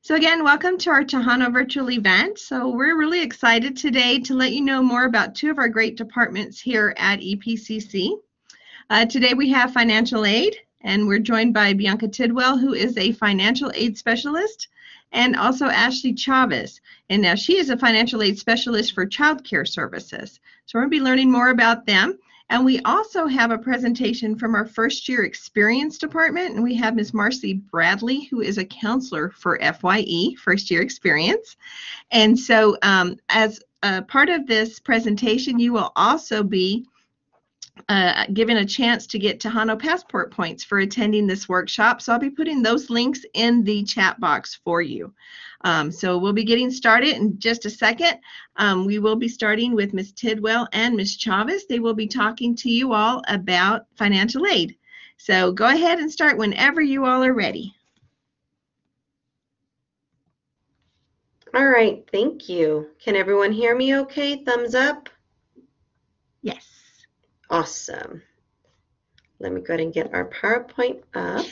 So again, welcome to our Tejano virtual event. So we're really excited today to let you know more about two of our great departments here at EPCC. Today we have financial aid, and we're joined by Bianca Tidwell, who is a financial aid specialist, and also Ashley Chavez. And now she is a financial aid specialist for child care services. So we're going to be learning more about them. And we also have a presentation from our first year experience department, and we have Ms. Marcy Bradley, who is a counselor for FYE, first year experience. And so as a part of this presentation, you will also be given a chance to get Tejano Passport points for attending this workshop. So I'll be putting those links in the chat box for you. So we'll be getting started in just a second. We will be starting with Ms. Tidwell and Ms. Chavez. They will be talking to you all about financial aid. So go ahead and start whenever you all are ready. All right, thank you. Can everyone hear me okay? Thumbs up? Yes. Awesome. Let me go ahead and get our PowerPoint up.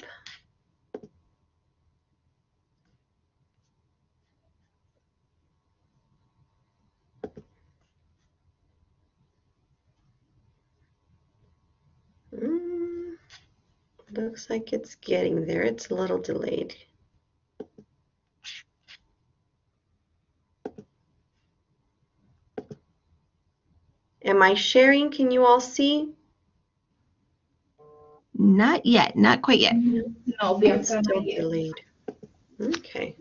Looks like it's getting there. It's a little delayed. Am I sharing? Can you all see? Not yet. Not quite yet. No, Bianca, It's still delayed. Okay.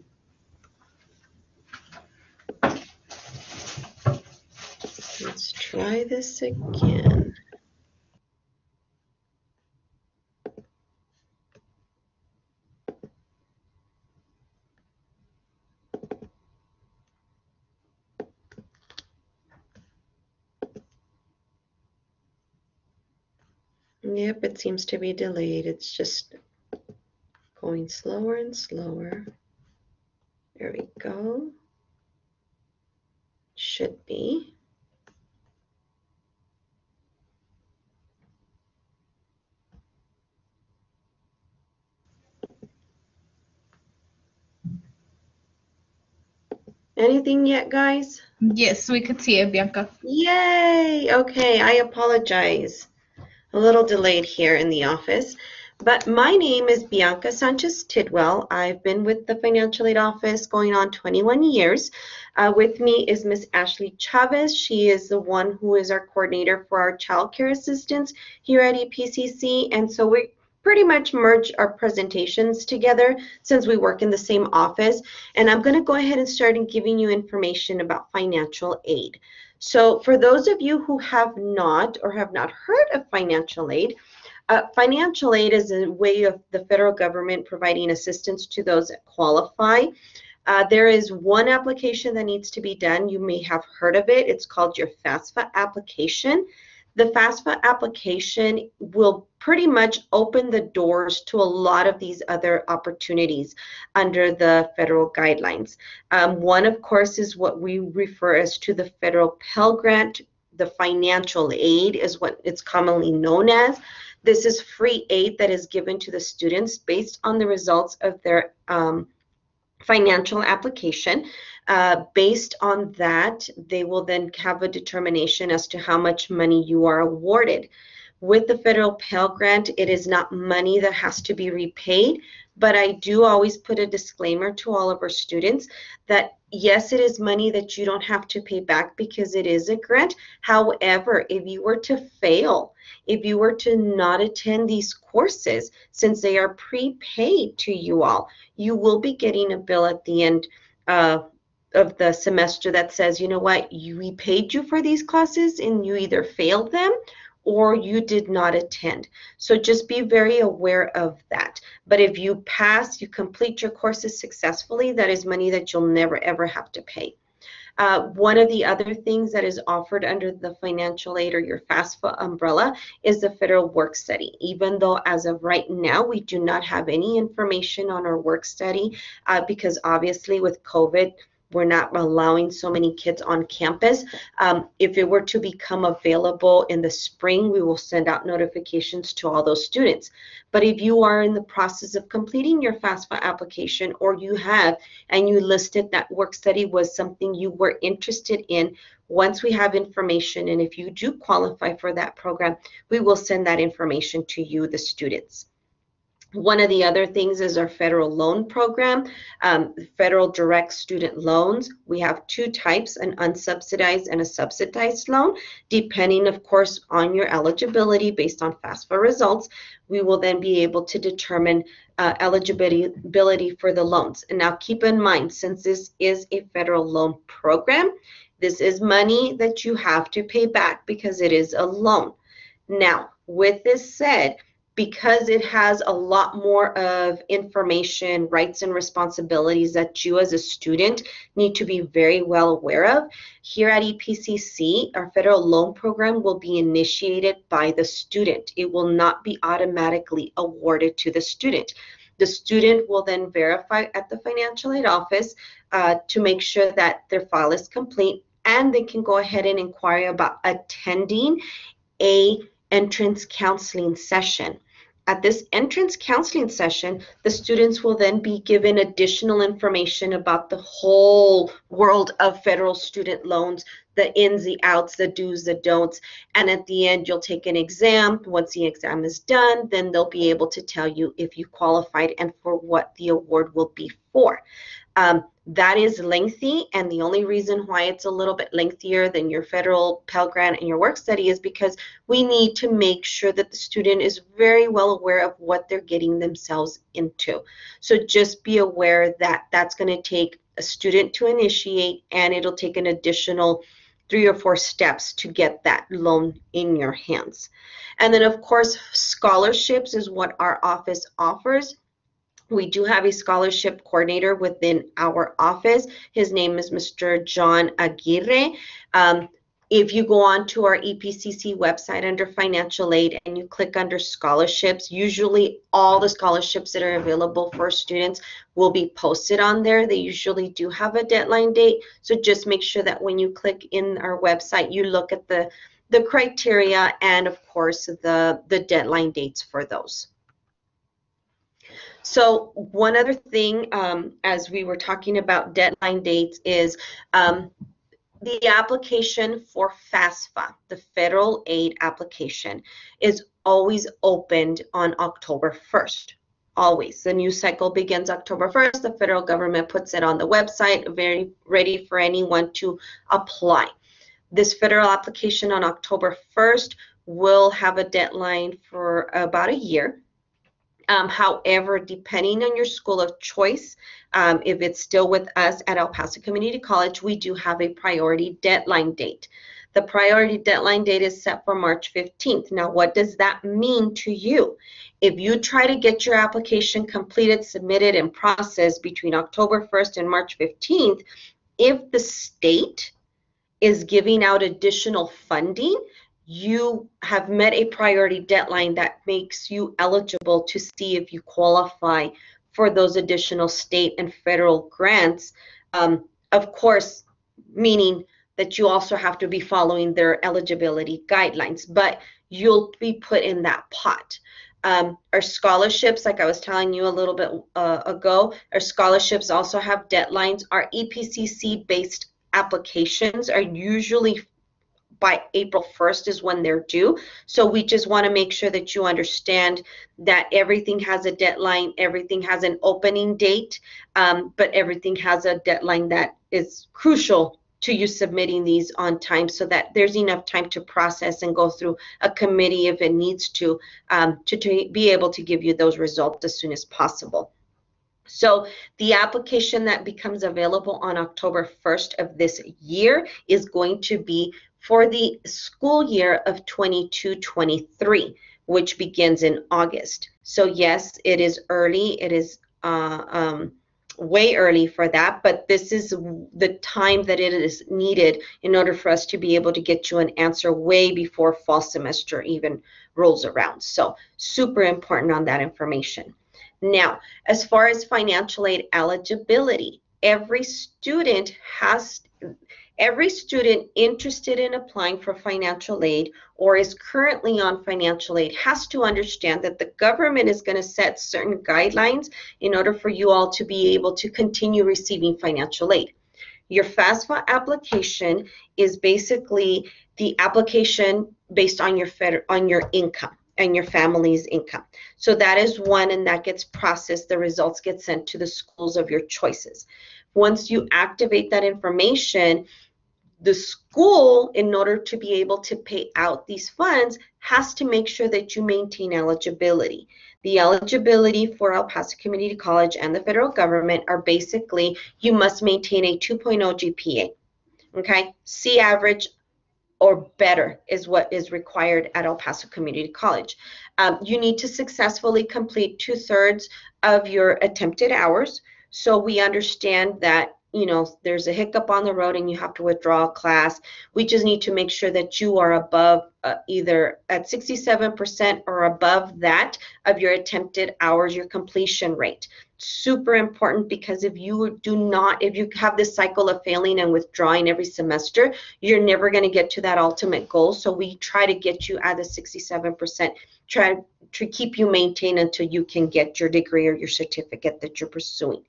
Let's try this again. Yep, it seems to be delayed. It's just going slower and slower. There we go. Should be. Anything yet, guys? Yes, we could see it, Bianca. Yay! Okay, I apologize. A little delayed here in the office. But my name is Bianca Sanchez Tidwell. I've been with the Financial Aid Office going on 21 years. With me is Miss Ashley Chavez. She is the one who is our coordinator for our child care assistance here at EPCC. And so we pretty much merge our presentations together since we work in the same office. And I'm going to go ahead and start giving you information about financial aid. So for those of you who have not or have not heard of financial aid is a way of the federal government providing assistance to those that qualify. There is one application that needs to be done. You may have heard of it. It's called your FAFSA application. The FAFSA application will pretty much open the doors to a lot of these other opportunities under the federal guidelines. One, of course, is what we refer as to the federal Pell Grant. The financial aid is what it's commonly known as. This is free aid that is given to the students based on the results of their financial application. Based on that, they will then have a determination as to how much money you are awarded. With the federal Pell Grant, it is not money that has to be repaid, but I do always put a disclaimer to all of our students that yes, it is money that you don't have to pay back because it is a grant. However, if you were to fail, if you were to not attend these courses, since they are prepaid to you all, you will be getting a bill at the end of the semester that says, you know what, we paid you for these classes and you either failed them or you did not attend. So just be very aware of that. But if you pass, you complete your courses successfully, that is money that you'll never ever have to pay. One of the other things that is offered under the financial aid or your FAFSA umbrella is the federal work study. Even though as of right now, we do not have any information on our work study because obviously with COVID, we're not allowing so many kids on campus. If it were to become available in the spring, we will send out notifications to all those students. But if you are in the process of completing your FAFSA application, or you have and you listed that work study was something you were interested in, once we have information, and if you do qualify for that program, we will send that information to you, the students. One of the other things is our federal loan program, federal direct student loans. We have two types, an unsubsidized and a subsidized loan. Depending, of course, on your eligibility based on FAFSA results, we will then be able to determine eligibility for the loans. And now keep in mind, since this is a federal loan program, this is money that you have to pay back because it is a loan. Now, with this said, because it has a lot more of information, rights and responsibilities that you as a student need to be very well aware of, here at EPCC, our federal loan program will be initiated by the student. It will not be automatically awarded to the student. The student will then verify at the financial aid office to make sure that their file is complete, and they can go ahead and inquire about attending a entrance counseling session. At this entrance counseling session, the students will then be given additional information about the whole world of federal student loans, the ins, the outs, the do's, the don'ts, and at the end you'll take an exam. Once the exam is done, then they'll be able to tell you if you qualified and for what the award will be for. That is lengthy, and the only reason why it's a little bit lengthier than your federal Pell Grant and your work study is because we need to make sure that the student is very well aware of what they're getting themselves into. So just be aware that that's going to take a student to initiate, and it'll take an additional 3 or 4 steps to get that loan in your hands. And then, of course, scholarships is what our office offers. We do have a scholarship coordinator within our office. His name is Mr. John Aguirre. If you go on to our EPCC website under financial aid and you click under scholarships, usually all the scholarships that are available for students will be posted on there. They usually do have a deadline date, so just make sure that when you click in our website, you look at the criteria and, of course, the deadline dates for those. So one other thing, as we were talking about deadline dates, is the application for FAFSA, the federal aid application, is always opened on October 1st. Always. The new cycle begins October 1st. The federal government puts it on the website, very ready for anyone to apply. This federal application on October 1st will have a deadline for about a year. However, depending on your school of choice, if it's still with us at El Paso Community College, we do have a priority deadline date. The priority deadline date is set for March 15th. Now, what does that mean to you? If you try to get your application completed, submitted, and processed between October 1st and March 15th, if the state is giving out additional funding, you have met a priority deadline that makes you eligible to see if you qualify for those additional state and federal grants. Of course, meaning that you also have to be following their eligibility guidelines, but you'll be put in that pot. Our scholarships, like I was telling you a little bit ago, our scholarships also have deadlines. Our EPCC-based applications are usually by April 1st is when they're due. So we just want to make sure that you understand that everything has a deadline, everything has an opening date, but everything has a deadline that is crucial to you submitting these on time so that there's enough time to process and go through a committee if it needs to be able to give you those results as soon as possible. So the application that becomes available on October 1st of this year is going to be for the school year of 22-23, which begins in August. So yes, it is early. It is way early for that, but this is the time that it is needed in order for us to be able to get you an answer way before fall semester even rolls around. So super important on that information. Now, as far as financial aid eligibility, every student interested in applying for financial aid or is currently on financial aid has to understand that the government is going to set certain guidelines in order for you all to be able to continue receiving financial aid. Your FAFSA application is basically the application based on your income and your family's income. So that is one, and that gets processed. The results get sent to the schools of your choices. Once you activate that information, the school, in order to be able to pay out these funds, has to make sure that you maintain eligibility. The eligibility for El Paso Community College and the federal government are basically, you must maintain a 2.0 GPA, okay? C average or better is what is required at El Paso Community College. You need to successfully complete 2/3 of your attempted hours. So we understand that, you know, there's a hiccup on the road and you have to withdraw a class. We just need to make sure that you are above either at 67% or above that of your attempted hours, your completion rate. Super important, because if you have this cycle of failing and withdrawing every semester, you're never going to get to that ultimate goal. So we try to get you at the 67%, try to keep you maintained until you can get your degree or your certificate that you're pursuing.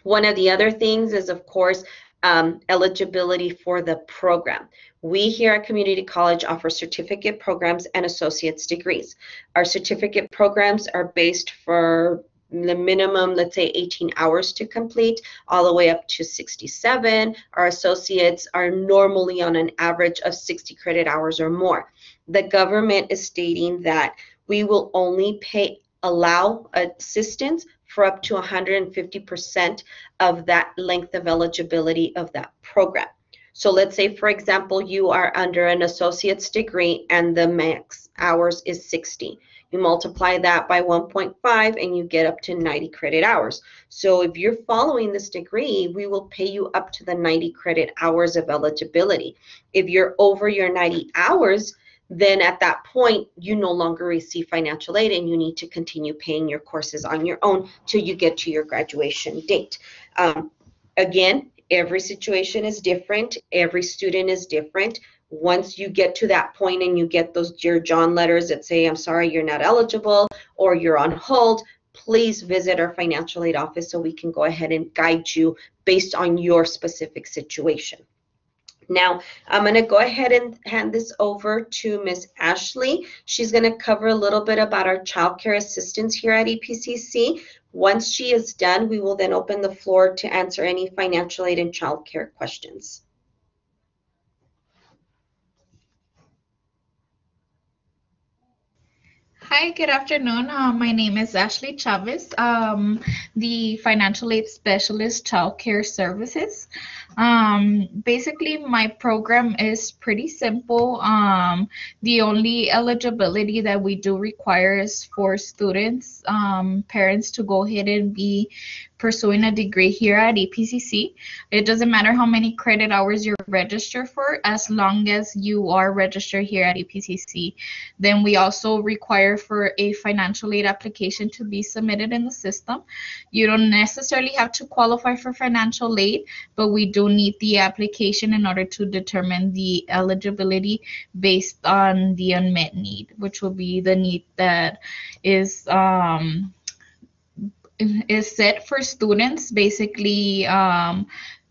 One of the other things is, of course, eligibility for the program. We here at Community College offer certificate programs and associate's degrees. Our certificate programs are based for the minimum, let's say 18 hours to complete, all the way up to 67. Our associates are normally on an average of 60 credit hours or more. The government is stating that we will only allow assistance for up to 150% of that length of eligibility of that program. So let's say, for example, you are under an associate's degree and the max hours is 60. You multiply that by 1.5 and you get up to 90 credit hours. So if you're following this degree, we will pay you up to the 90 credit hours of eligibility. If you're over your 90 hours, then at that point, you no longer receive financial aid and you need to continue paying your courses on your own till you get to your graduation date. Again, every situation is different. Every student is different. Once you get to that point and you get those Dear John letters that say, I'm sorry, you're not eligible, or you're on hold, please visit our financial aid office so we can go ahead and guide you based on your specific situation. Now, I'm going to go ahead and hand this over to Ms. Ashley. She's going to cover a little bit about our child care assistance here at EPCC. Once she is done, we will then open the floor to answer any financial aid and child care questions. Hi, good afternoon. My name is Ashley Chavez, the Financial Aid Specialist Child Care Services. Basically, my program is pretty simple. The only eligibility that we do require is for students, parents to go ahead and be pursuing a degree here at EPCC. It doesn't matter how many credit hours you're registered for, as long as you are registered here at EPCC. Then we also require for a financial aid application to be submitted in the system. You don't necessarily have to qualify for financial aid, but we do need the application in order to determine the eligibility based on the unmet need, which will be the need that is set for students. Basically,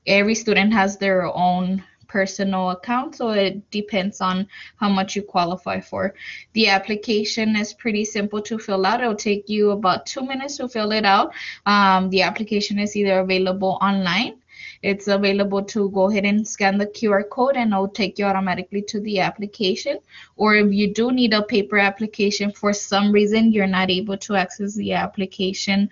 every student has their own personal account, so it depends on how much you qualify for. The application is pretty simple to fill out. It'll take you about 2 minutes to fill it out. The application is either available online. It's available to go ahead and scan the QR code and it'll take you automatically to the application. Or if you do need a paper application, for some reason you're not able to access the application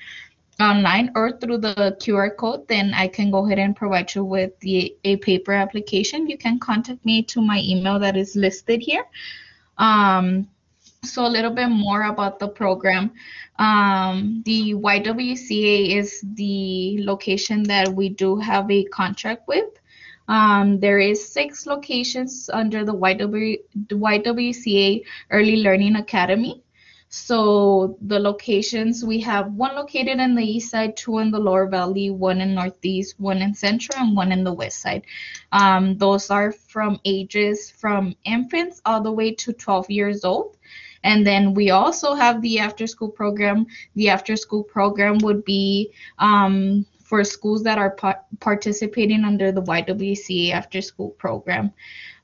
online or through the QR code, then I can go ahead and provide you with a paper application. You can contact me to my email that is listed here. So a little bit more about the program. The YWCA is the location that we do have a contract with. There is 6 locations under the YWCA Early Learning Academy. So the locations, we have one located in the east side, two in the lower valley, one in northeast, one in central, and one in the west side. Those are from ages from infants all the way to 12 years old. And then we also have the after school program. The after school program would be for schools that are participating under the YWCA after school program.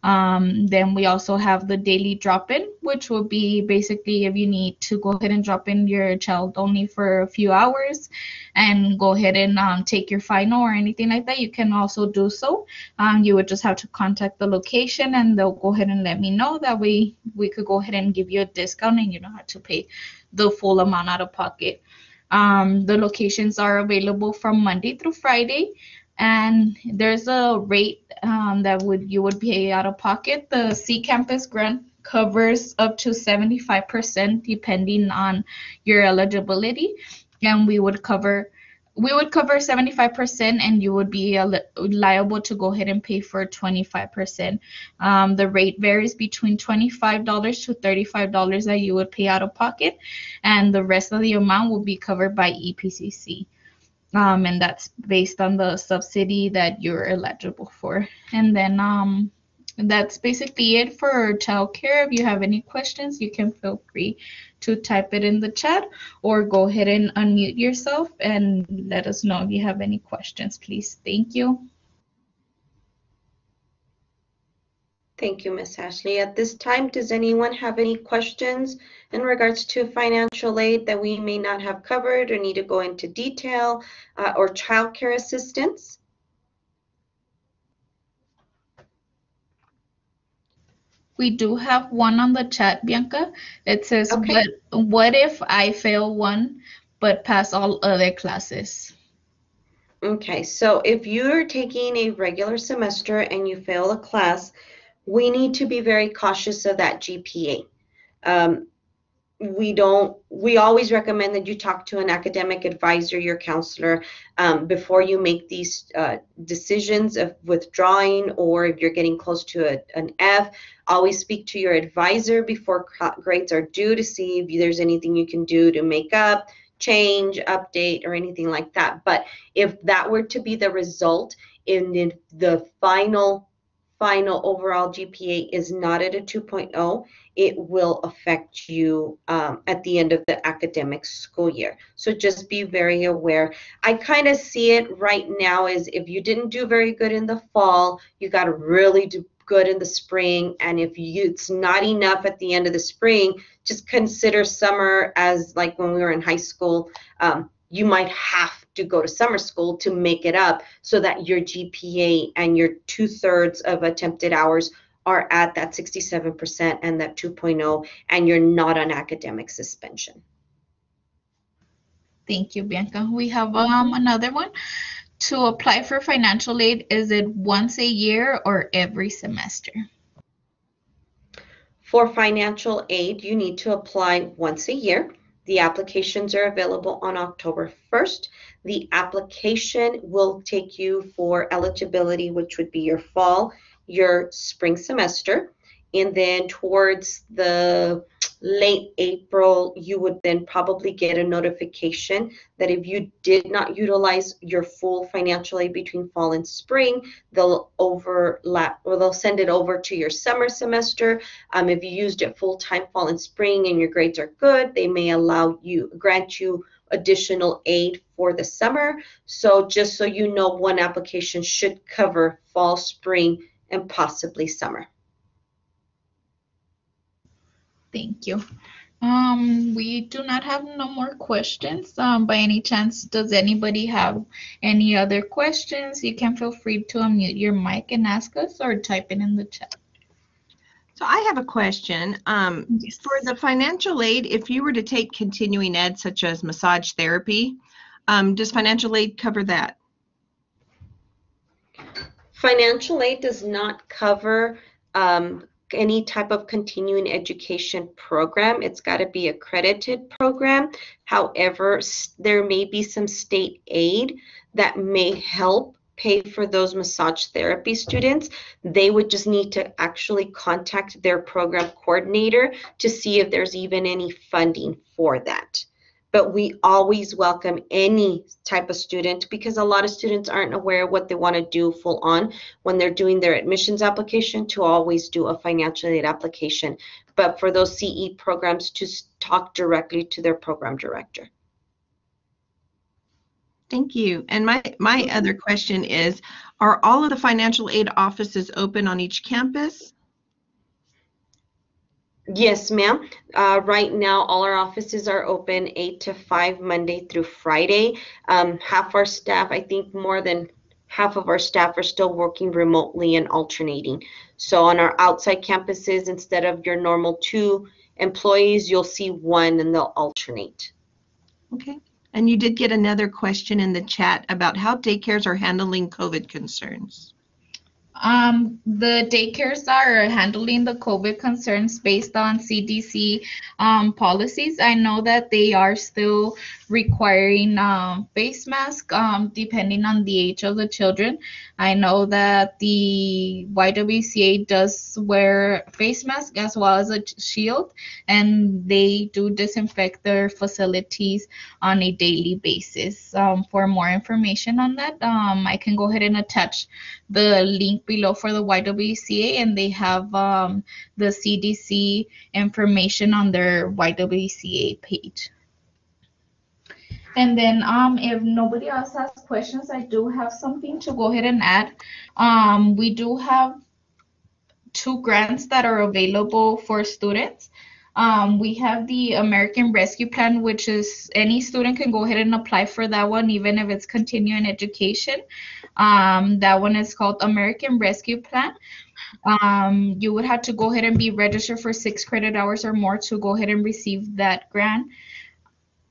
Then we also have the daily drop-in, which will be basically if you need to go ahead and drop in your child only for a few hours and go ahead and take your final or anything like that, you can also do so. You would just have to contact the location and they'll go ahead and let me know. That way we could go ahead and give you a discount and you don't have to pay the full amount out of pocket. The locations are available from Monday through Friday. And there's a rate that you would pay out of pocket. The C Campus grant covers up to 75% depending on your eligibility, and we would cover 75% and you would be liable to go ahead and pay for 25%. The rate varies between $25 to $35 that you would pay out of pocket, and the rest of the amount will be covered by EPCC. And that's based on the subsidy that you're eligible for. And then that's basically it for childcare. If you have any questions, you can feel free to type it in the chat or go ahead and unmute yourself and let us know if you have any questions, please. Thank you. Thank you, Ms. Ashley. At this time, does anyone have any questions in regards to financial aid that we may not have covered or need to go into detail or childcare assistance? We do have one on the chat, Bianca. It says, Okay. what if I fail one but pass all other classes? Okay, so if you're taking a regular semester and you fail a class, we need to be very cautious of that GPA. We always recommend that you talk to an academic advisor, your counselor, before you make these decisions of withdrawing, or if you're getting close to an F, always speak to your advisor before grades are due to see if there's anything you can do to make up, change, update, or anything like that. But if that were to be the result, in the final overall GPA is not at a 2.0, it will affect you at the end of the academic school year. So just be very aware. I kind of see it right now as if you didn't do very good in the fall, you got to really do good in the spring. And if it's not enough at the end of the spring, just consider summer as like when we were in high school. You might have to go to summer school to make it up so that your GPA and your 2/3 of attempted hours are at that 67% and that 2.0, and you're not on academic suspension. Thank you, Bianca. We have another one. To apply for financial aid, is it once a year or every semester? For financial aid, you need to apply once a year. The applications are available on October 1st. The application will take you for eligibility, which would be your fall, your spring semester. And then towards the late April, you would then probably get a notification that if you did not utilize your full financial aid between fall and spring, they'll overlap, or they'll send it over to your summer semester. If you used it full time fall and spring and your grades are good, they may grant you additional aid for the summer. So just so you know, one application should cover fall, spring, and possibly summer. Thank you. We do not have no more questions. By any chance, does anybody have any other questions? You can feel free to unmute your mic and ask us or type it in the chat. So I have a question. Yes. For the financial aid, if you were to take continuing ed such as massage therapy, does financial aid cover that? Financial aid does not cover any type of continuing education program. It's got to be an accredited program. However, there may be some state aid that may help pay for those massage therapy students. They would just need to actually contact their program coordinator to see if there's even any funding for that. But we always welcome any type of student, because a lot of students aren't aware what they want to do full on when they're doing their admissions application, to always do a financial aid application. But for those CE programs, to talk directly to their program director. Thank you. And my other question is, are all of the financial aid offices open on each campus? Yes, ma'am. Right now, all our offices are open 8 to 5, Monday through Friday. Half our staff, I think more than half of our staff, are still working remotely and alternating. So on our outside campuses, instead of your normal 2 employees, you'll see 1 and they'll alternate. Okay. And you did get another question in the chat about how daycares are handling COVID concerns. The daycares are handling the COVID concerns based on CDC policies. I know that they are still requiring face mask depending on the age of the children. I know that the YWCA does wear face mask as well as a shield, and they do disinfect their facilities on a daily basis. For more information on that, I can go ahead and attach the link below for the YWCA, and they have the CDC information on their YWCA page. And then if nobody else has questions, I do have something to go ahead and add. We do have 2 grants that are available for students. We have the American Rescue Plan, which is any student can go ahead and apply for that one, even if it's continuing education. That one is called American Rescue Plan. You would have to go ahead and be registered for 6 credit hours or more to go ahead and receive that grant.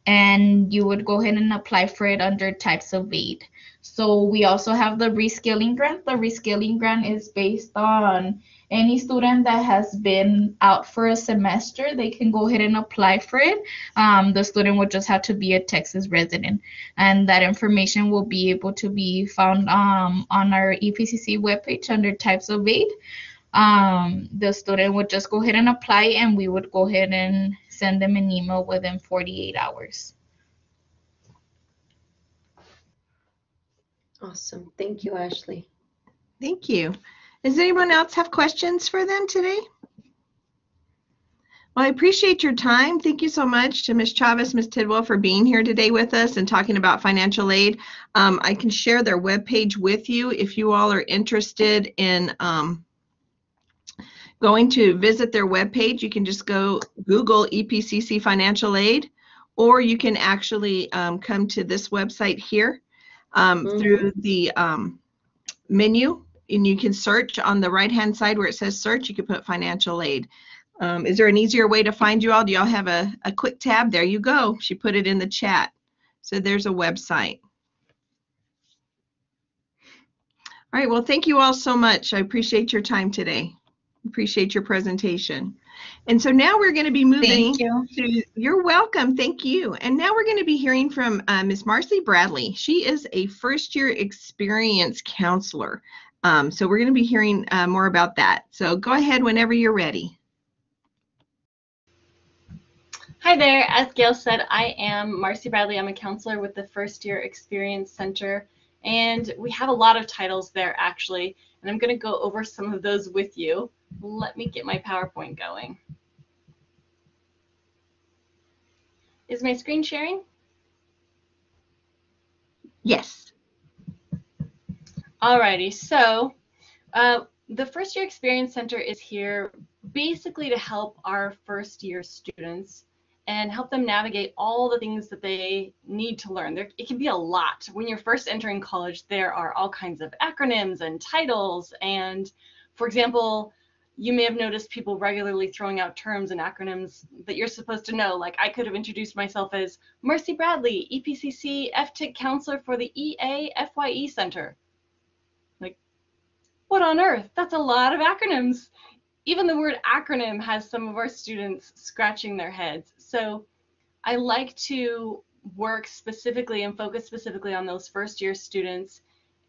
And you would go ahead and apply for it under types of aid. So we also have the Reskilling Grant. The Reskilling Grant is based on any student that has been out for a semester. They can go ahead and apply for it. The student would just have to be a Texas resident, and that information will be able to be found on our EPCC webpage under types of aid. The student would just go ahead and apply, and we would go ahead and send them an email within 48 hours. Awesome. Thank you, Ashley. Thank you. Does anyone else have questions for them today? Well, I appreciate your time. Thank you so much to Ms. Chavez, Ms. Tidwell, for being here today with us and talking about financial aid. I can share their webpage with you if you all are interested in going to visit their webpage. You can just go Google EPCC Financial Aid, or you can actually come to this website here through the menu, and you can search on the right-hand side where it says search. You can put financial aid. Is there an easier way to find you all? Do y'all have a quick tab? There you go. She put it in the chat. So there's a website. All right. Well, thank you all so much. I appreciate your time today. Appreciate your presentation. And so now we're going to be moving to, you're welcome. Thank you. And now we're going to be hearing from Ms. Marcy Bradley. She is a first-year experience counselor. So we're going to be hearing more about that. So go ahead whenever you're ready. Hi there. As Gail said, I am Marcy Bradley. I'm a counselor with the First Year Experience Center, and we have a lot of titles there actually, and I'm going to go over some of those with you. Let me get my PowerPoint going. Is my screen sharing? Yes. Alrighty, so the First Year Experience Center is here basically to help our first year students and help them navigate all the things that they need to learn. It can be a lot. When you're first entering college, there are all kinds of acronyms and titles. And for example, you may have noticed people regularly throwing out terms and acronyms that you're supposed to know. Like I could have introduced myself as Marcy Bradley, EPCC FTIC counselor for the EA FYE Center. Like, what on earth? That's a lot of acronyms. Even the word acronym has some of our students scratching their heads. So I like to work specifically and focus specifically on those first year students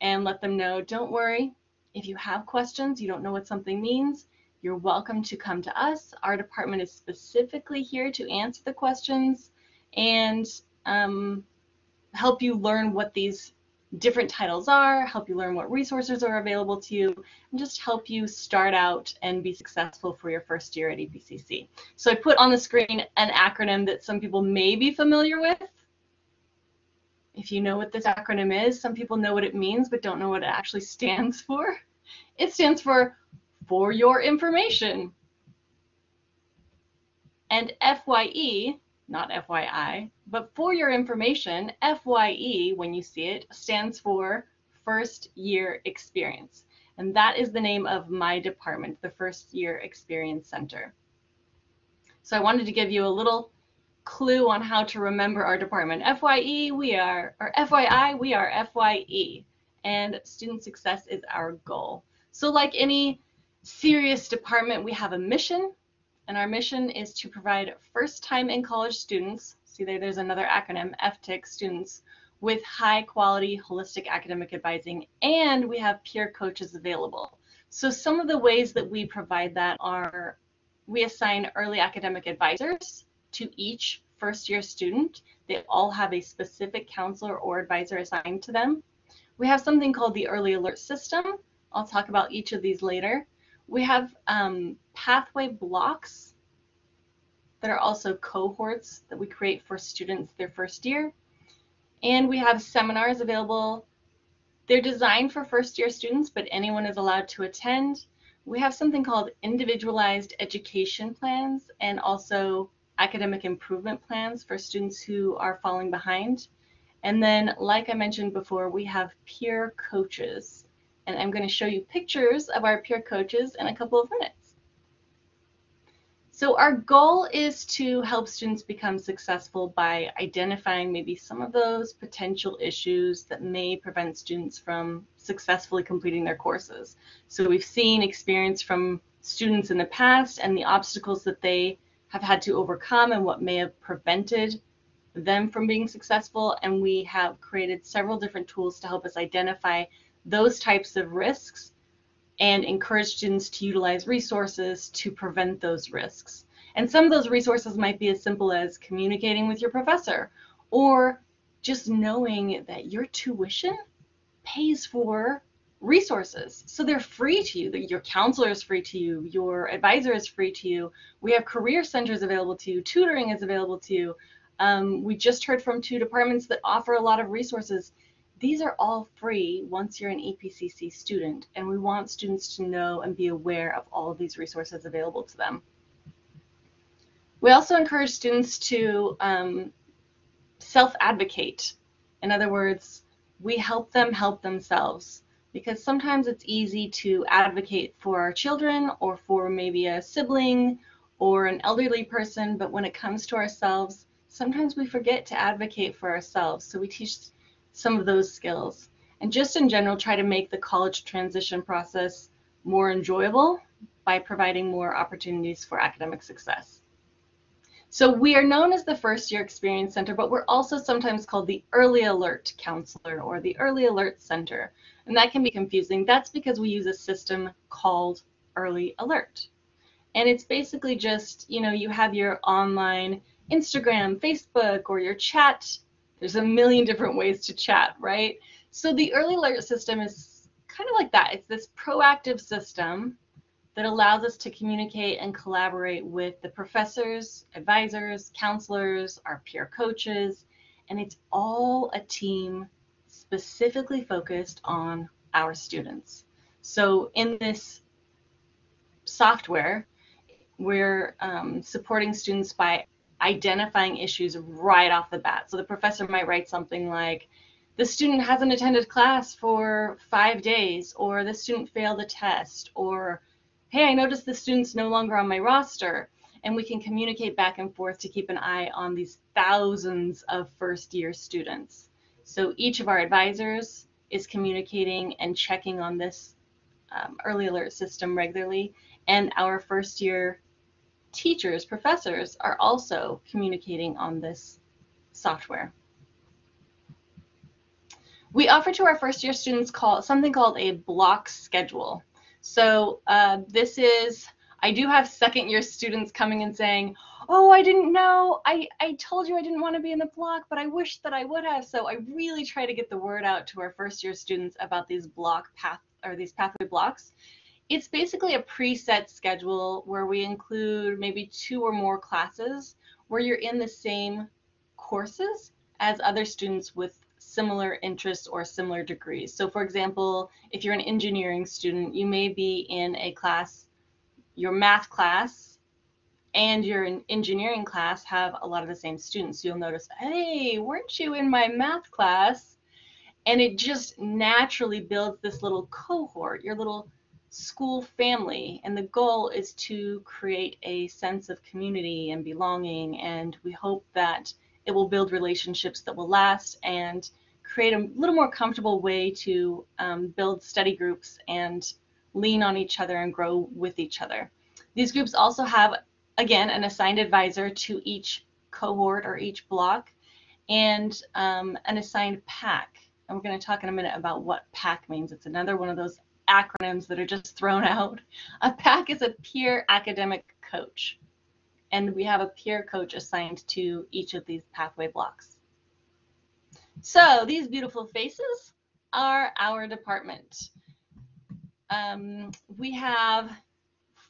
and let them know, don't worry, if you have questions, you don't know what something means, you're welcome to come to us. Our department is specifically here to answer the questions and help you learn what these different titles are, help you learn what resources are available to you, and just help you start out and be successful for your first year at EPCC. So I put on the screen an acronym that some people may be familiar with. If you know what this acronym is, some people know what it means but don't know what it actually stands for. It stands for your information. And FYE, not FYI, but for your information, FYE, when you see it, stands for First Year Experience. And that is the name of my department, the First Year Experience Center. So I wanted to give you a little clue on how to remember our department. FYI, we are FYE, and student success is our goal. So like any serious department, we have a mission, and our mission is to provide first-time in college students, see there's another acronym, FTIC students, with high-quality holistic academic advising, and we have peer coaches available. So some of the ways that we provide that are we assign early academic advisors to each first-year student. They all have a specific counselor or advisor assigned to them. We have something called the Early Alert System. I'll talk about each of these later. We have pathway blocks that are also cohorts that we create for students their first year. And we have seminars available. They're designed for first-year students, but anyone is allowed to attend. We have something called individualized education plans and also academic improvement plans for students who are falling behind. And then, like I mentioned before, we have peer coaches. And I'm going to show you pictures of our peer coaches in a couple of minutes. So our goal is to help students become successful by identifying maybe some of those potential issues that may prevent students from successfully completing their courses. So we've seen experience from students in the past and the obstacles that they have had to overcome and what may have prevented them from being successful. And we have created several different tools to help us identify those types of risks and encourage students to utilize resources to prevent those risks. And some of those resources might be as simple as communicating with your professor or just knowing that your tuition pays for resources. So they're free to you. Your counselor is free to you. Your advisor is free to you. We have career centers available to you. Tutoring is available to you. We just heard from 2 departments that offer a lot of resources. These are all free once you're an EPCC student, and we want students to know and be aware of all of these resources available to them. We also encourage students to self-advocate. In other words, we help them help themselves, because sometimes it's easy to advocate for our children or for maybe a sibling or an elderly person, but when it comes to ourselves, sometimes we forget to advocate for ourselves. So we teach some of those skills, and just in general try to make the college transition process more enjoyable by providing more opportunities for academic success. So we are known as the First Year Experience Center, but we're also sometimes called the Early Alert Counselor or the Early Alert Center, and that can be confusing. That's because we use a system called Early Alert, and it's basically just, you have your online Instagram, Facebook, or your chat. There's a million different ways to chat, right? So the Early Alert System is kind of like that. It's this proactive system that allows us to communicate and collaborate with the professors, advisors, counselors, our peer coaches, and it's all a team specifically focused on our students. So in this software, we're supporting students by identifying issues right off the bat. So the professor might write something like, the student hasn't attended class for 5 days, or the student failed a test, or hey, I noticed the student's no longer on my roster. And we can communicate back and forth to keep an eye on these thousands of first-year students. So each of our advisors is communicating and checking on this Early Alert system regularly, and our first-year teachers, professors, are also communicating on this software. We offer to our first year students something called a block schedule. So this is, I do have second year students coming and saying, oh, I didn't know, I told you I didn't want to be in the block, but I wish that I would have. So I really try to get the word out to our first year students about these these pathway blocks. It's basically a preset schedule where we include maybe 2 or more classes where you're in the same courses as other students with similar interests or similar degrees. So for example, if you're an engineering student, you may be in a class, your math class and your engineering class have a lot of the same students. So you'll notice, hey, weren't you in my math class? And it just naturally builds this little cohort, your little school family. And the goal is to create a sense of community and belonging. And we hope that it will build relationships that will last and create a little more comfortable way to build study groups and lean on each other and grow with each other. These groups also have, again, an assigned advisor to each cohort or each block and an assigned PAC. And we're going to talk in a minute about what PAC means. It's another one of those acronyms that are just thrown out. A PAC is a peer academic coach. And we have a peer coach assigned to each of these pathway blocks. So these beautiful faces are our department. We have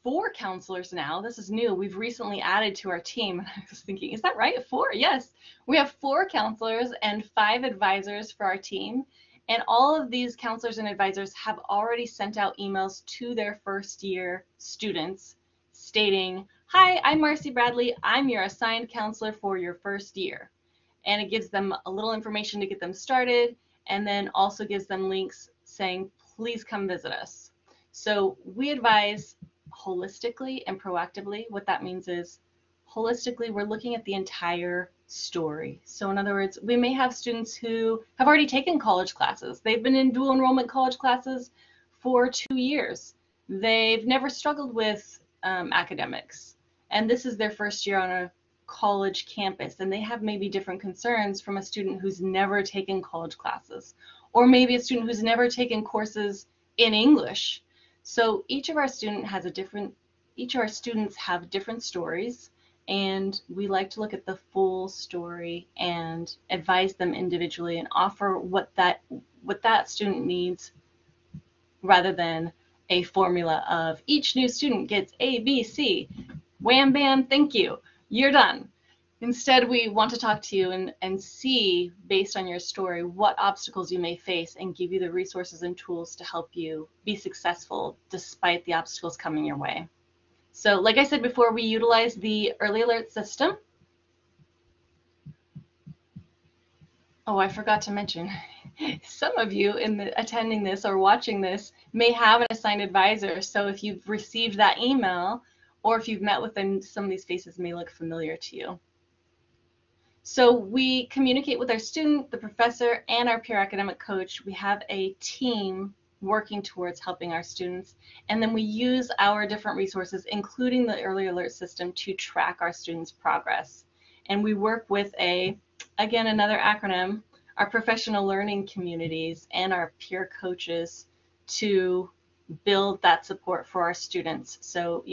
4 counselors now. This is new. We've recently added to our team. I was thinking, is that right? 4? Yes. We have 4 counselors and 5 advisors for our team. And all of these counselors and advisors have already sent out emails to their first year students stating, hi, I'm Marcy Bradley. I'm your assigned counselor for your first year. And it gives them a little information to get them started and then also gives them links saying, please come visit us. So we advise holistically and proactively. What that means is holistically, we're looking at the entire story. So in other words, we may have students who have already taken college classes. They've been in dual enrollment college classes for 2 years. They've never struggled with academics. And this is their first year on a college campus. And they have maybe different concerns from a student who's never taken college classes, or maybe a student who's never taken courses in English. So each of our students have different stories, and we like to look at the full story and advise them individually and offer what that student needs rather than a formula of each new student gets A, B, C, wham, bam, thank you, you're done. Instead, we want to talk to you and see, based on your story, what obstacles you may face and give you the resources and tools to help you be successful despite the obstacles coming your way. So like I said before, we utilize the early alert system. Oh, I forgot to mention, some of you attending this or watching this may have an assigned advisor. So if you've received that email or if you've met with them, some of these faces may look familiar to you. So we communicate with our student, the professor, and our peer academic coach. We have a team working towards helping our students, and then we use our different resources, including the early alert system, to track our students' progress. And we work with again, another acronym, our professional learning communities and our peer coaches to build that support for our students. So,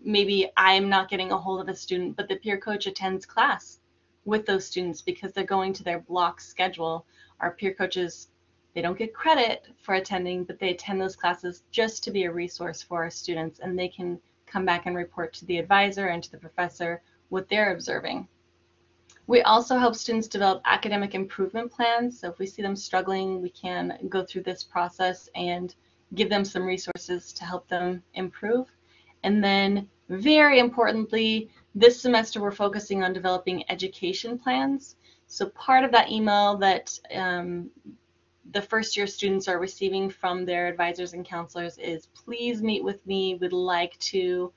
maybe I'm not getting a hold of a student, but the peer coach attends class with those students because they're going to their block schedule. Our peer coaches, they don't get credit for attending, but they attend those classes just to be a resource for our students, and they can come back and report to the advisor and to the professor what they're observing. We also help students develop academic improvement plans. So if we see them struggling, we can go through this process and give them some resources to help them improve. And then very importantly, this semester we're focusing on developing education plans. So part of that email that the first year students are receiving from their advisors and counselors is, please meet with me. We'd like to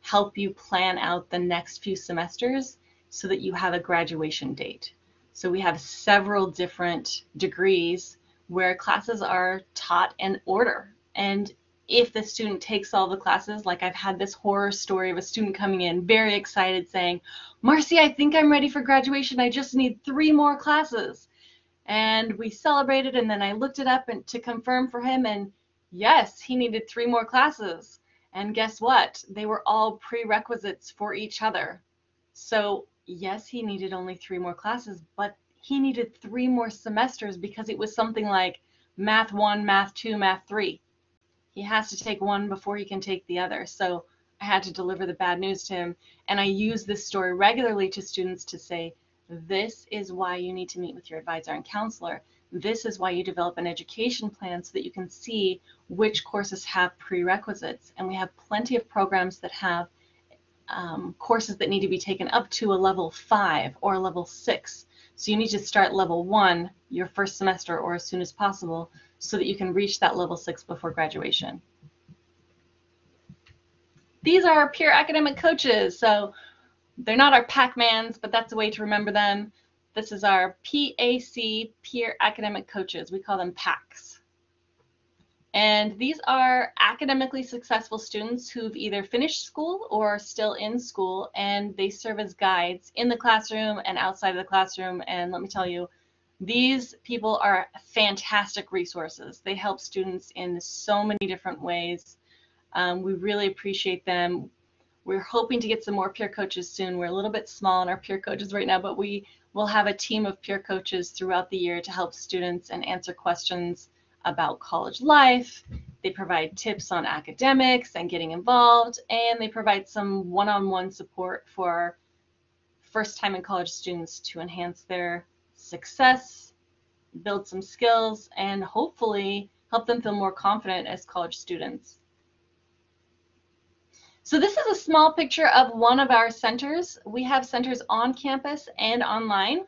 help you plan out the next few semesters so that you have a graduation date. So we have several different degrees where classes are taught in order. And if the student takes all the classes, like I've had this horror story of a student coming in very excited saying, Marcy, I think I'm ready for graduation. I just need 3 more classes. And we celebrated, and then I looked it up and to confirm for him, and yes, he needed 3 more classes. And guess what? They were all prerequisites for each other. So yes, he needed only 3 more classes, but he needed 3 more semesters because it was something like Math 1, Math 2, Math 3. He has to take one before he can take the other. So I had to deliver the bad news to him. And I use this story regularly to students to say, this is why you need to meet with your advisor and counselor. This is why you develop an education plan so that you can see which courses have prerequisites. And we have plenty of programs that have courses that need to be taken up to a level 5 or a level 6. So you need to start level 1 your first semester or as soon as possible so that you can reach that level 6 before graduation. These are our peer academic coaches. So they're not our Pac-Mans, but that's a way to remember them. This is our PAC, peer academic coaches. We call them PACs. And these are academically successful students who've either finished school or are still in school, and they serve as guides in the classroom and outside of the classroom. And let me tell you, these people are fantastic resources. They help students in so many different ways. We really appreciate them. We're hoping to get some more peer coaches soon. We're a little bit small in our peer coaches right now, but we will have a team of peer coaches throughout the year to help students and answer questions about college life. They provide tips on academics and getting involved, and they provide some one-on-one support for first-time in college students to enhance their success, build some skills, and hopefully help them feel more confident as college students. So this is a small picture of one of our centers. We have centers on campus and online.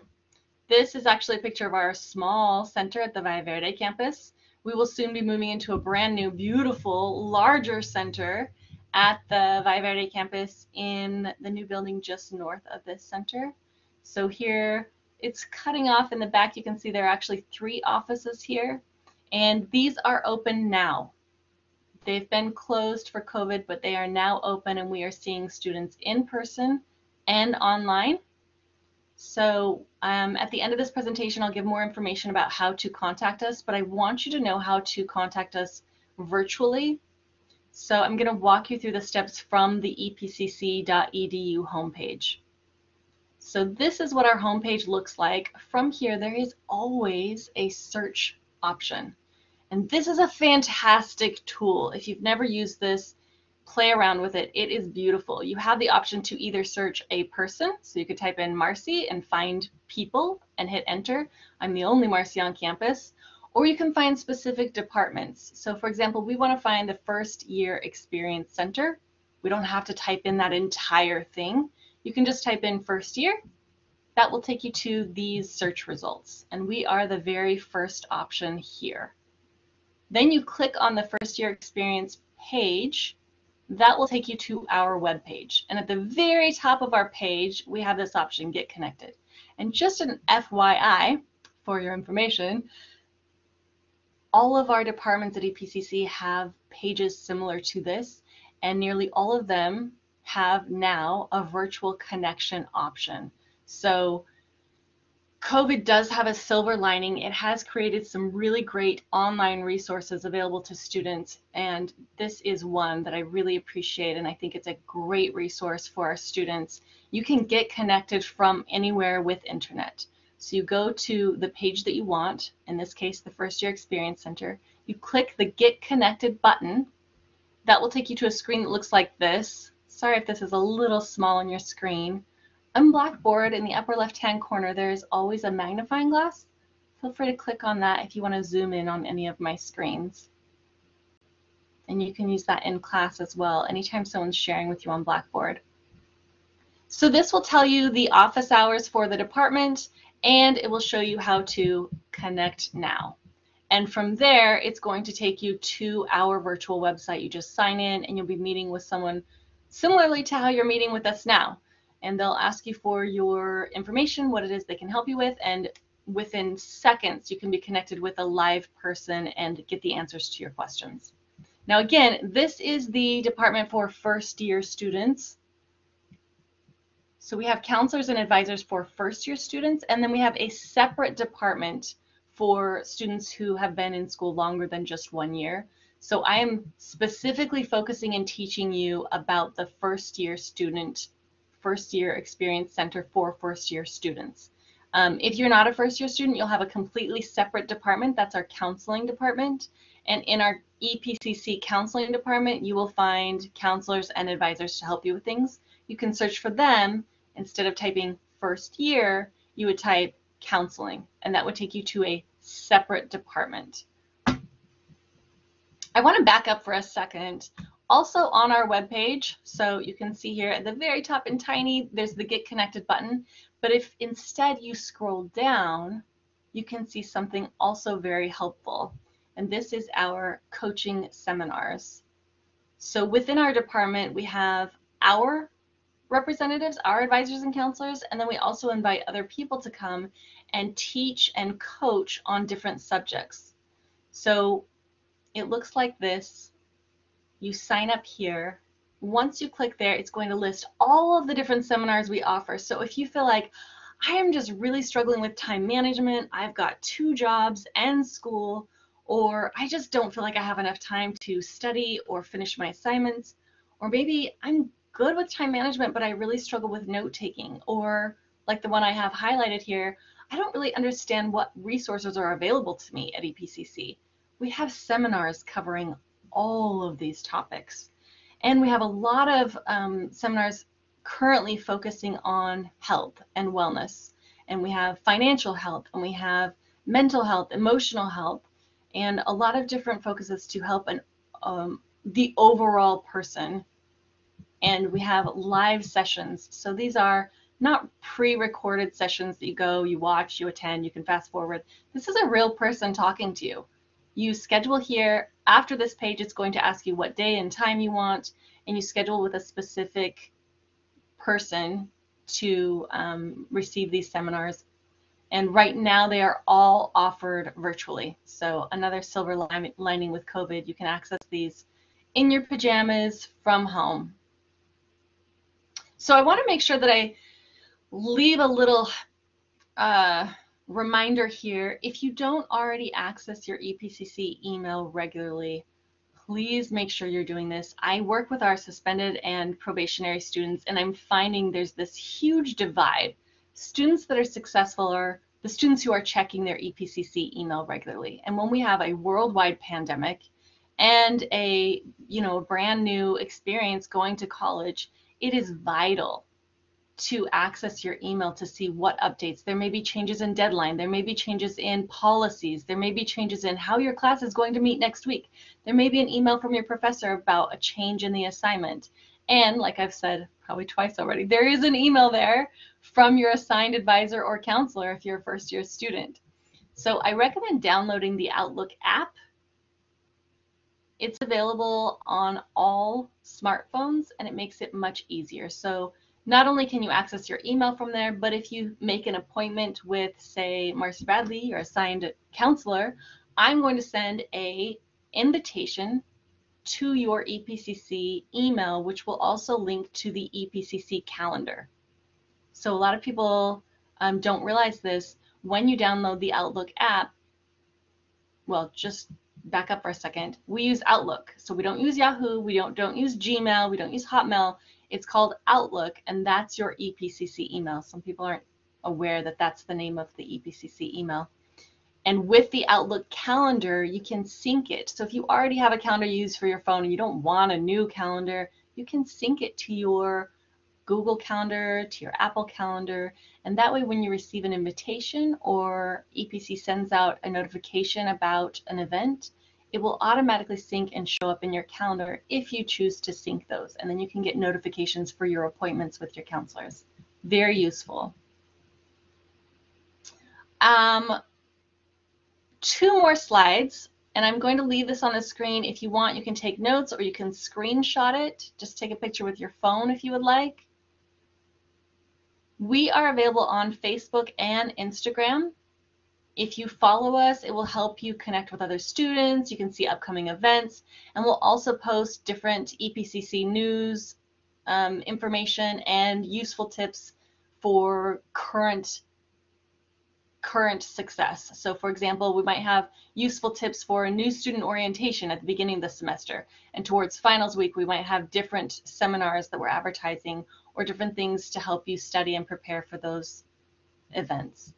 This is actually a picture of our small center at the Valle Verde campus. We will soon be moving into a brand new, beautiful, larger center at the Valle Verde campus in the new building just north of this center. So here it's cutting off in the back. You can see there are actually 3 offices here, and these are open now. They've been closed for COVID, but they are now open, and we are seeing students in person and online. So at the end of this presentation, I'll give more information about how to contact us, but I want you to know how to contact us virtually. So I'm going to walk you through the steps from the epcc.edu homepage. So this is what our homepage looks like. From here, there is always a search option. And this is a fantastic tool. If you've never used this, play around with it. It is beautiful. You have the option to either search a person, so you could type in Marcy and find people and hit enter. I'm the only Marcy on campus. Or you can find specific departments. So for example, we want to find the first year experience center. We don't have to type in that entire thing. You can just type in first year. That will take you to these search results. And we are the very first option here. Then you click on the first year experience page. That will take you to our web page. And at the very top of our page, we have this option, Get Connected. And just an FYI, for your information, all of our departments at EPCC have pages similar to this, and nearly all of them have now a virtual connection option. So COVID does have a silver lining. It has created some really great online resources available to students, and this is one that I really appreciate, and I think it's a great resource for our students. You can get connected from anywhere with internet. So you go to the page that you want, in this case the First Year Experience Center, you click the Get Connected button. That will take you to a screen that looks like this. Sorry if this is a little small on your screen. On Blackboard, in the upper left-hand corner, there is always a magnifying glass. Feel free to click on that if you want to zoom in on any of my screens. And you can use that in class as well, anytime someone's sharing with you on Blackboard. So this will tell you the office hours for the department, and it will show you how to connect now. And from there, it's going to take you to our virtual website. You just sign in, and you'll be meeting with someone similarly to how you're meeting with us now. And they'll ask you for your information, what it is they can help you with, and within seconds you can be connected with a live person and get the answers to your questions. Now again, this is the department for first year students. So we have counselors and advisors for first year students, and then we have a separate department for students who have been in school longer than just 1 year. So I am specifically focusing and teaching you about the first year experience center for first year students. If you're not a first year student, you'll have a completely separate department. That's our counseling department. And in our EPCC counseling department, you will find counselors and advisors to help you with things. You can search for them. Instead of typing first year, you would type counseling, and that would take you to a separate department. I want to back up for a second. Also on our webpage, so you can see here at the very top in tiny, there's the Get Connected button. But if instead you scroll down, you can see something also very helpful. And this is our coaching seminars. So within our department, we have our representatives, our advisors and counselors, and then we also invite other people to come and teach and coach on different subjects. So it looks like this. You sign up here. Once you click there, it's going to list all of the different seminars we offer. So if you feel like I am just really struggling with time management, I've got 2 jobs and school, or I just don't feel like I have enough time to study or finish my assignments, or maybe I'm good with time management, but I really struggle with note taking, or like the one I have highlighted here, I don't really understand what resources are available to me at EPCC. We have seminars covering all of these topics. And we have a lot of seminars currently focusing on health and wellness. And we have financial health, and we have mental health, emotional health, and a lot of different focuses to help the overall person. And we have live sessions. So these are not pre-recorded sessions that you go, you watch, you attend, you can fast forward. This is a real person talking to you. You schedule here. After this page, it's going to ask you what day and time you want, and you schedule with a specific person to receive these seminars. And right now they are all offered virtually. So another silver lining with COVID, you can access these in your pajamas from home. So I want to make sure that I leave a little reminder here. If you don't already access your EPCC email regularly, please make sure you're doing this. I work with our suspended and probationary students, and I'm finding there's this huge divide. Students that are successful are the students who are checking their EPCC email regularly. And when we have a worldwide pandemic and a brand new experience going to college, it is vital to access your email to see what updates. There may be changes in deadline. There may be changes in policies. There may be changes in how your class is going to meet next week. There may be an email from your professor about a change in the assignment. And like I've said probably twice already, there is an email there from your assigned advisor or counselor if you're a first year student. So I recommend downloading the Outlook app. It's available on all smartphones, and it makes it much easier. So not only can you access your email from there, but if you make an appointment with, say, Marcy Bradley, your assigned counselor, I'm going to send an invitation to your EPCC email, which will also link to the EPCC calendar. So a lot of people don't realize this. When you download the Outlook app, well, just back up for a second. We use Outlook. So we don't use Yahoo, we don't use Gmail, we don't use Hotmail. It's called Outlook, and that's your EPCC email. Some people aren't aware that that's the name of the EPCC email. And with the Outlook calendar, you can sync it. So if you already have a calendar you use for your phone and you don't want a new calendar, you can sync it to your Google Calendar, to your Apple Calendar. And that way, when you receive an invitation or EPC sends out a notification about an event, it will automatically sync and show up in your calendar if you choose to sync those. And then you can get notifications for your appointments with your counselors. Very useful. 2 more slides, and I'm going to leave this on the screen. If you want, you can take notes or you can screenshot it. Just take a picture with your phone if you would like. We are available on Facebook and Instagram. If you follow us, it will help you connect with other students. You can see upcoming events, and we'll also post different EPCC news, information, and useful tips for current current success. So for example, we might have useful tips for a new student orientation at the beginning of the semester. And towards finals week, we might have different seminars that we're advertising or different things to help you study and prepare for those events.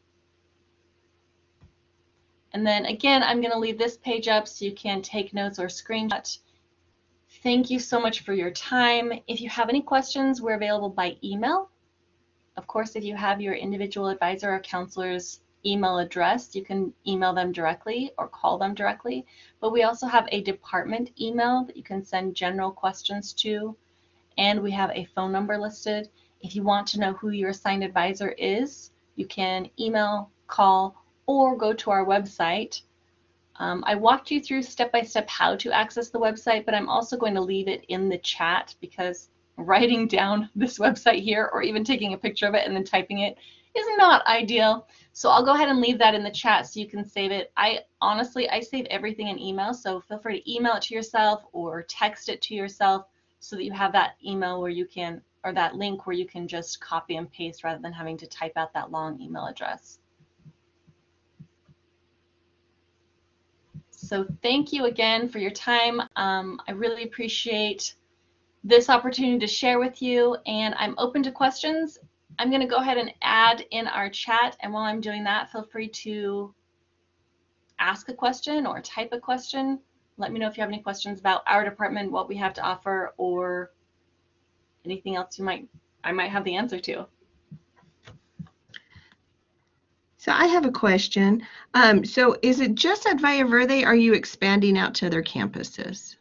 And then again, I'm going to leave this page up so you can take notes or screenshot. Thank you so much for your time. If you have any questions, we're available by email. Of course, if you have your individual advisor or counselor's email address, you can email them directly or call them directly. But we also have a department email that you can send general questions to, and we have a phone number listed. If you want to know who your assigned advisor is, you can email, call, or go to our website. I walked you through step-by-step how to access the website, but I'm also going to leave it in the chat because writing down this website here or even taking a picture of it and then typing it is not ideal. So I'll go ahead and leave that in the chat so you can save it. Honestly, I save everything in email, so feel free to email it to yourself or text it to yourself so that you have that email where you can, or that link where you can just copy and paste rather than having to type out that long email address. So thank you again for your time. I really appreciate this opportunity to share with you, and I'm open to questions. I'm going to go ahead and add in our chat, and while I'm doing that, feel free to ask a question or type a question. Let me know if you have any questions about our department, what we have to offer, or anything else I might have the answer to. So I have a question. So is it just at Valle Verde? Or are you expanding out to other campuses?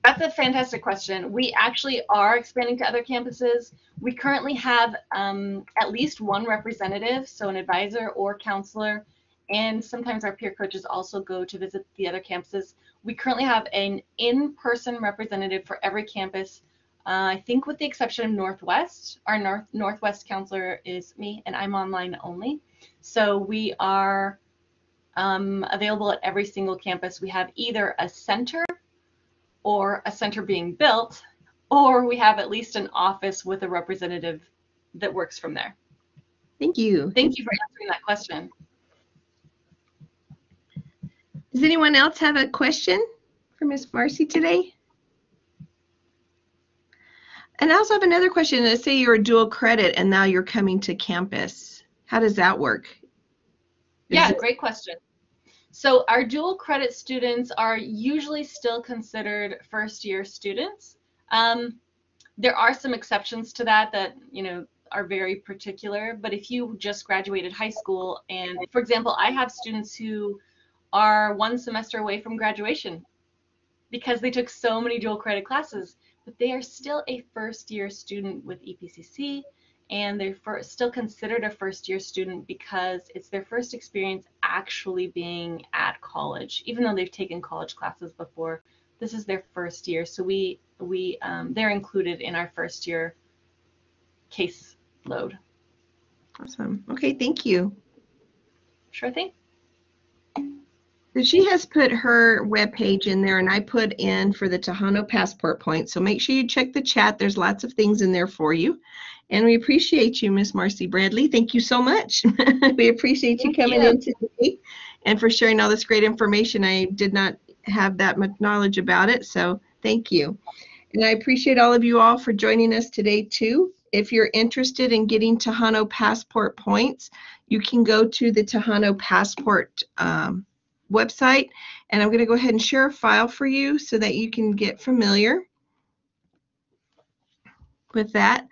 That's a fantastic question. We actually are expanding to other campuses. We currently have at least one representative, so an advisor or counselor, and sometimes our peer coaches also go to visit the other campuses. We currently have an in-person representative for every campus. I think with the exception of Northwest. Our Northwest counselor is me, and I'm online only. So we are available at every single campus. We have either a center or a center being built, or we have at least an office with a representative that works from there. Thank you. Thank you for answering that question. Does anyone else have a question for Ms. Marcy today? And I also have another question. Let's say you're a dual credit and now you're coming to campus. How does that work? Yeah, great question. So our dual credit students are usually still considered first-year students. There are some exceptions to that are very particular, but if you just graduated high school, and for example, I have students who are one semester away from graduation because they took so many dual credit classes, but they are still a first-year student with EPCC, and they're still considered a first-year student because it's their first experience actually being at college. Even though they've taken college classes before, this is their first year, so they're included in our first-year case load. Awesome. Okay, thank you. Sure thing. So she has put her webpage in there, and I put in for the Tejano Passport Points. So make sure you check the chat. There's lots of things in there for you. And we appreciate you, Miss Marcy Bradley. Thank you so much. We appreciate you coming in today and for sharing all this great information. I did not have that much knowledge about it, so thank you. And I appreciate all of you all for joining us today too. If you're interested in getting Tejano Passport Points, you can go to the Tejano Passport website, and I'm going to go ahead and share a file for you so that you can get familiar with that.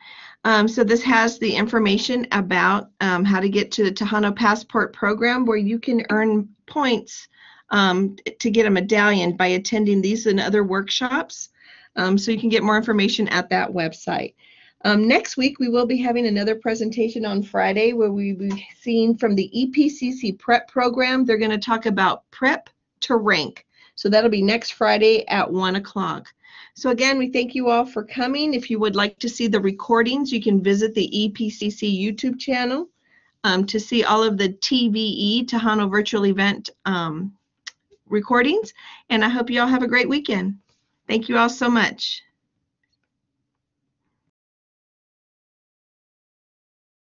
So this has the information about how to get to the Tejano Passport program, where you can earn points to get a medallion by attending these and other workshops. So you can get more information at that website. Next week, we will be having another presentation on Friday where we'll be seeing from the EPCC Prep program. They're going to talk about Prep to Rank. So that'll be next Friday at 1 o'clock. So again, we thank you all for coming. If you would like to see the recordings, you can visit the EPCC YouTube channel to see all of the TVE, Tejano Virtual Event recordings. And I hope you all have a great weekend. Thank you all so much.